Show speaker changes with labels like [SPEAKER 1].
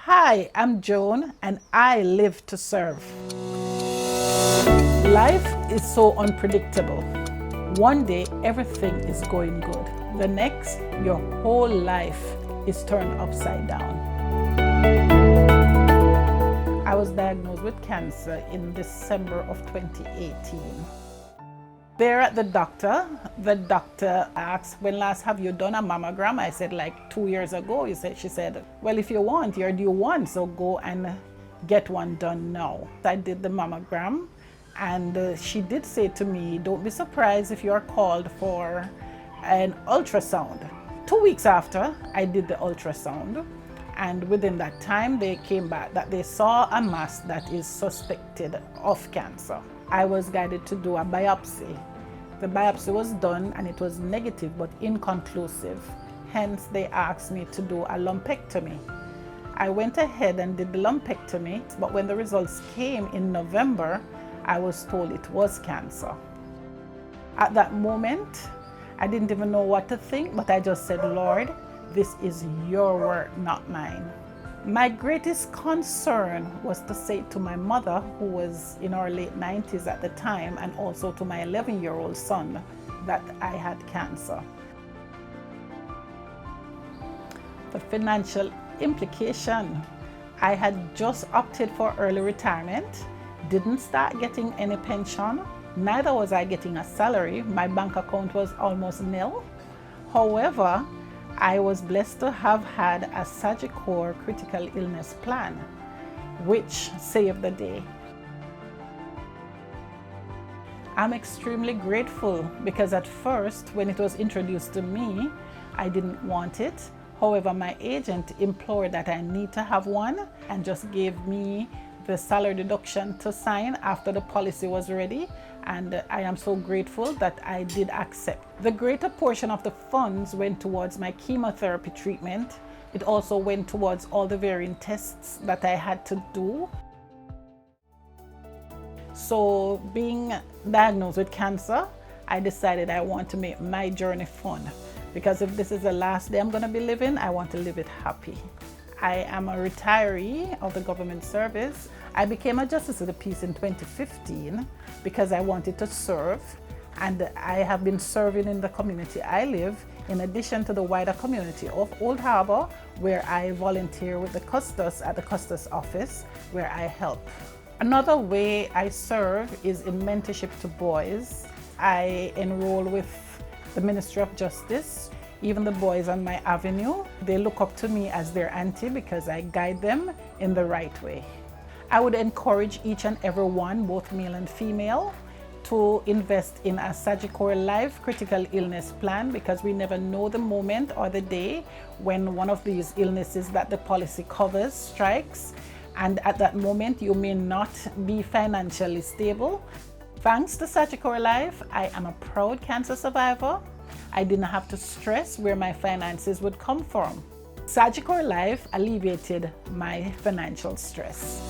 [SPEAKER 1] Hi, I'm Joan and I live to serve. Life is so unpredictable. One day everything is going good. The next, your whole life is turned upside down. I was diagnosed with cancer in December of 2018. There at the doctor asked, when last have you done a mammogram? I said, like 2 years ago. She said, well, if you want, you're due one, so go and get one done now. I did the mammogram, and she did say to me, don't be surprised if you are called for an ultrasound. 2 weeks after, I did the ultrasound, and within that time, they came back that they saw a mass that is suspected of cancer. I was guided to do a biopsy. The biopsy was done and it was negative but inconclusive. Hence, they asked me to do a lumpectomy. I went ahead and did the lumpectomy, but when the results came in November, I was told it was cancer. At that moment, I didn't even know what to think, but I just said, Lord, this is your work, not mine. My greatest concern was to say to my mother, who was in her late 90s at the time, and also to my 11-year-old son, that I had cancer. The financial implication: I had just opted for early retirement, didn't start getting any pension, neither was I getting a salary. My bank account was almost nil. However, I was blessed to have had a Sagicor critical illness plan, which saved the day. I'm extremely grateful because at first, when it was introduced to me, I didn't want it. However, my agent implored that I need to have one and just gave me the salary deduction to sign after the policy was ready, and I am so grateful that I did accept. The greater portion of the funds went towards my chemotherapy treatment. It also went towards all the varying tests that I had to do. So, being diagnosed with cancer, I decided I want to make my journey fun, because if this is the last day I'm going to be living, I want to live it happy. I am a retiree of the government service. I became a Justice of the Peace in 2015 because I wanted to serve, and I have been serving in the community I live, in addition to the wider community of Old Harbor, where I volunteer with the Custos at the Custos office, where I help. Another way I serve is in mentorship to boys. I enroll with the Ministry of Justice. Even the boys on my avenue, they look up to me as their auntie because I guide them in the right way. I would encourage each and every one, both male and female, to invest in a Sagicor Life critical illness plan, because we never know the moment or the day when one of these illnesses that the policy covers strikes, and at that moment you may not be financially stable. Thanks to Sagicor Life, I am a proud cancer survivor. I didn't have to stress where my finances would come from. Sagicor Life alleviated my financial stress.